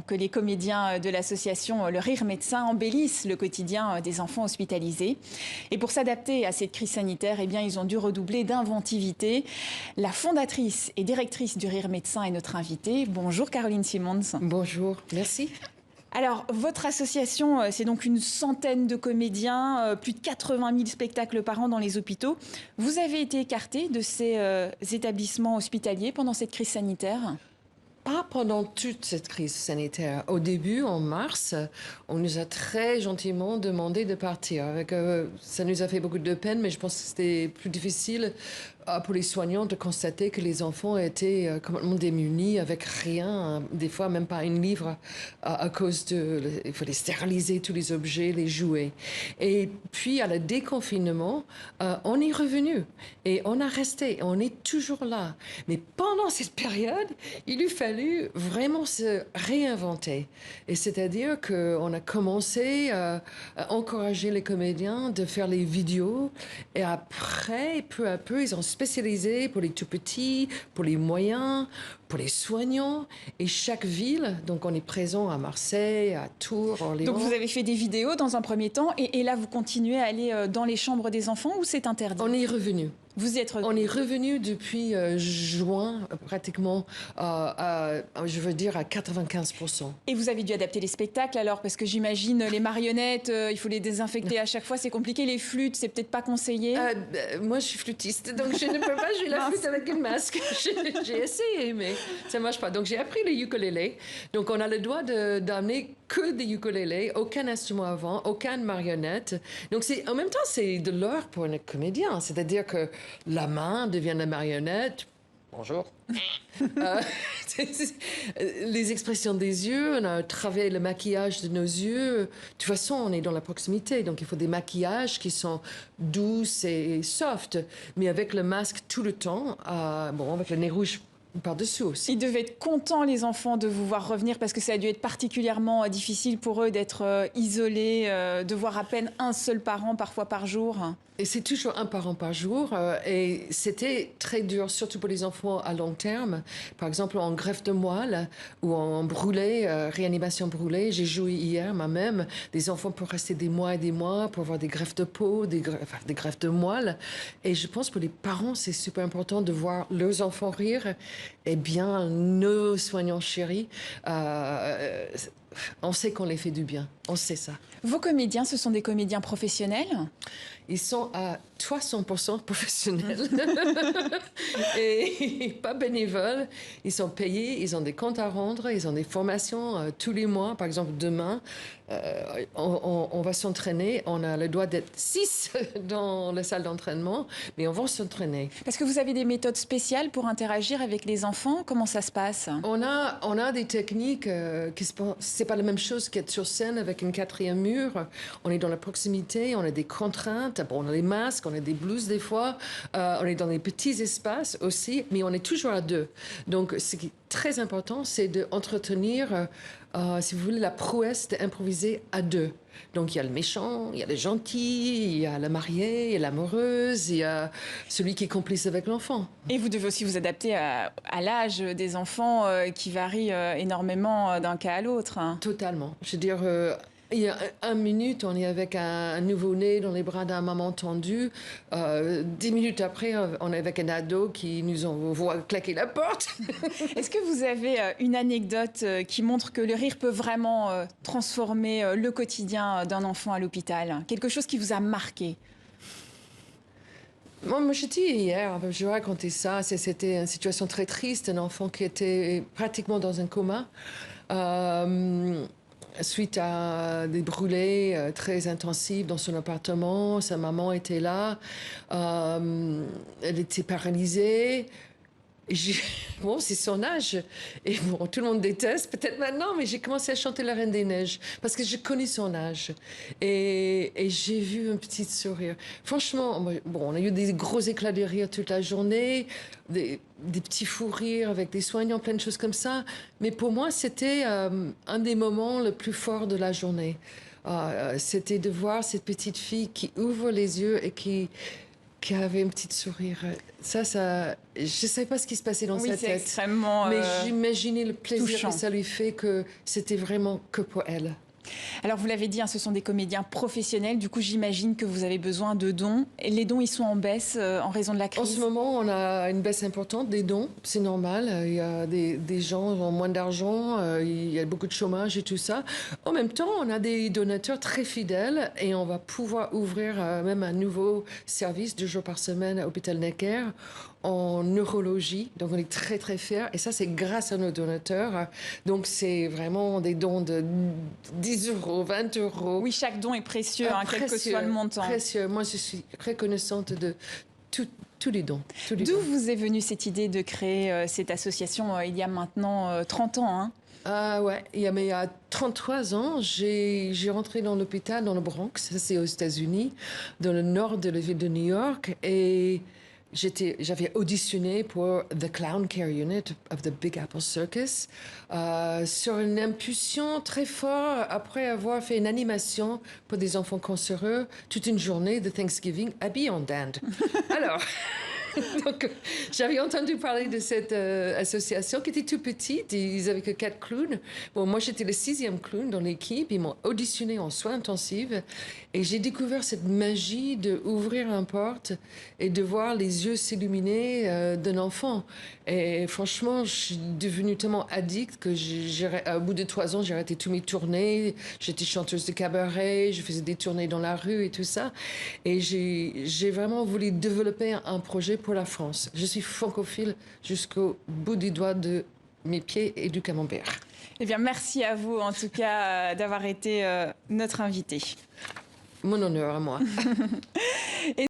que les comédiens de l'association Le Rire Médecin embellissent le quotidien des enfants hospitalisés. Et pour s'adapter à cette crise sanitaire, eh bien, ils ont dû redoubler d'inventivité. La fondatrice et directrice du Rire Médecin est notre invitée. Bonjour Caroline Simons. Bonjour, merci. Alors, votre association, c'est donc une centaine de comédiens, plus de 80 000 spectacles par an dans les hôpitaux. Vous avez été écarté de ces établissements hospitaliers pendant cette crise sanitaire ? Pas pendant toute cette crise sanitaire. Au début, en mars, on nous a très gentiment demandé de partir. Ça nous a fait beaucoup de peine, mais je pense que c'était plus difficile pour les soignants de constater que les enfants étaient complètement démunis, avec rien, des fois même pas une livre, à cause il fallait stériliser tous les objets, les jouets. Et puis, à le déconfinement, on est revenu et on a resté, on est toujours là. Mais pendant cette période, il eût fallu vraiment se réinventer. Et c'est-à-dire qu'on a commencé à encourager les comédiens de faire les vidéos et après, peu à peu, ils ont spécialisé pour les tout petits, pour les moyens, pour les soignants. Et chaque ville, donc on est présent à Marseille, à Tours, Orléans. Donc vous avez fait des vidéos dans un premier temps et là vous continuez à aller dans les chambres des enfants ou c'est interdit ? On est revenu. Vous y êtes revenu. On est revenu depuis juin, pratiquement, je veux dire, à 95%. Et vous avez dû adapter les spectacles alors, parce que j'imagine les marionnettes, il faut les désinfecter à chaque fois, c'est compliqué. Les flûtes, c'est peut-être pas conseillé. Moi, je suis flûtiste, donc je ne peux pas jouer la flûte avec un masque. J'ai essayé, mais ça ne marche pas. Donc j'ai appris le ukulélé. Donc on a le droit d'amener que des ukulélés, aucun instrument avant, aucune marionnette. Donc en même temps, c'est de l'art pour un comédien. C'est-à-dire que la main devient la marionnette. Bonjour. Les expressions des yeux, on a travaillé le maquillage de nos yeux. De toute façon, on est dans la proximité, donc il faut des maquillages qui sont doux et soft, mais avec le masque tout le temps, avec le nez rouge par-dessous aussi. Ils devaient être contents, les enfants, de vous voir revenir parce que ça a dû être particulièrement difficile pour eux d'être isolés, de voir à peine un seul parent, parfois par jour. Et c'est toujours un parent par jour. Et c'était très dur, surtout pour les enfants à long terme. Par exemple, en greffe de moelle ou en brûlé, réanimation brûlée. J'ai joué hier, moi-même, des enfants pour rester des mois et des mois, pour avoir des greffes de peau, des greffes de moelle. Et je pense que pour les parents, c'est super important de voir leurs enfants rire. Eh bien, nos soignants chéris, on sait qu'on les fait du bien. On sait ça. Vos comédiens, ce sont des comédiens professionnels ? Ils sont à 300% professionnels et pas bénévoles. Ils sont payés, ils ont des comptes à rendre, ils ont des formations tous les mois. Par exemple, demain, on va s'entraîner. On a le droit d'être 6 dans la salle d'entraînement, mais on va s'entraîner. Parce que vous avez des méthodes spéciales pour interagir avec les enfants. Comment ça se passe ? On a des techniques c'est pas la même chose qu'être sur scène avec une quatrième mur. On est dans la proximité, on a des contraintes. Bon, on a des masques, on a des blouses des fois. On est dans des petits espaces aussi, mais on est toujours à deux. Donc, ce qui est très important, c'est d'entretenir, si vous voulez, la prouesse d'improviser à deux. Donc, il y a le méchant, il y a le gentil, il y a la mariée, il y a l'amoureuse, il y a celui qui est complice avec l'enfant. Et vous devez aussi vous adapter à l'âge des enfants qui varie énormément d'un cas à l'autre. Totalement. Je veux dire, il y a 1 minute, on est avec un nouveau-né dans les bras d'un maman tendue. 10 minutes après, on est avec un ado qui nous envoie claquer la porte. Est-ce que vous avez une anecdote qui montre que le rire peut vraiment transformer le quotidien d'un enfant à l'hôpital ? Quelque chose qui vous a marqué ? Moi, je dis hier, je vais raconter ça. C'était une situation très triste, un enfant qui était pratiquement dans un coma. Suite à des brûlés très intensifs dans son appartement, sa maman était là, elle était paralysée. Bon, c'est son âge. Et bon, tout le monde déteste, peut-être maintenant, mais j'ai commencé à chanter La Reine des Neiges parce que je connais son âge. Et j'ai vu un petit sourire. Franchement, bon, on a eu des gros éclats de rire toute la journée, des petits fous rires avec des soignants, plein de choses comme ça. Mais pour moi, c'était un des moments les plus forts de la journée. C'était de voir cette petite fille qui ouvre les yeux et qui qui avait un petit sourire. Ça, je ne savais pas ce qui se passait dans sa Oui, c'est tête. extrêmement Mais j'imaginais le plaisir touchant. que ça lui fait, que c'était vraiment que pour elle. Alors, vous l'avez dit, ce sont des comédiens professionnels. Du coup, j'imagine que vous avez besoin de dons. Et les dons, ils sont en baisse en raison de la crise. En ce moment, on a une baisse importante des dons. C'est normal. Il y a des gens qui ont moins d'argent. Il y a beaucoup de chômage et tout ça. En même temps, on a des donateurs très fidèles et on va pouvoir ouvrir même un nouveau service 2 jours par semaine à l'hôpital Necker en neurologie. Donc, on est très, très fiers. Et ça, c'est grâce à nos donateurs. Donc, c'est vraiment des dons de 10 euros, 20 euros. Oui, chaque don est précieux, quel que soit le montant. Précieux. Moi, je suis reconnaissante de tous les dons. D'où vous est venue cette idée de créer cette association il y a maintenant 30 ans, hein? Ouais, il y a 33 ans, j'ai rentré dans l'hôpital dans le Bronx, ça c'est aux États-Unis, dans le nord de la ville de New York, et j'avais auditionné pour The Clown Care Unit of the Big Apple Circus sur une impulsion très forte après avoir fait une animation pour des enfants cancéreux toute une journée de Thanksgiving habillés en dinde. Alors... Donc, j'avais entendu parler de cette association qui était tout petite. Ils avaient que 4 clowns. Bon, moi, j'étais le 6e clown dans l'équipe. Ils m'ont auditionné en soins intensifs. Et j'ai découvert cette magie d'ouvrir une porte et de voir les yeux s'illuminer d'un enfant. Et franchement, je suis devenue tellement addict que au bout de 3 ans, j'ai arrêté tous mes tournées. J'étais chanteuse de cabaret, je faisais des tournées dans la rue et tout ça. Et j'ai vraiment voulu développer un projet pour la France. Je suis francophile jusqu'au bout du doigt de mes pieds et du camembert. Eh bien, merci à vous, en tout cas, d'avoir été notre invité. Mon honneur à moi.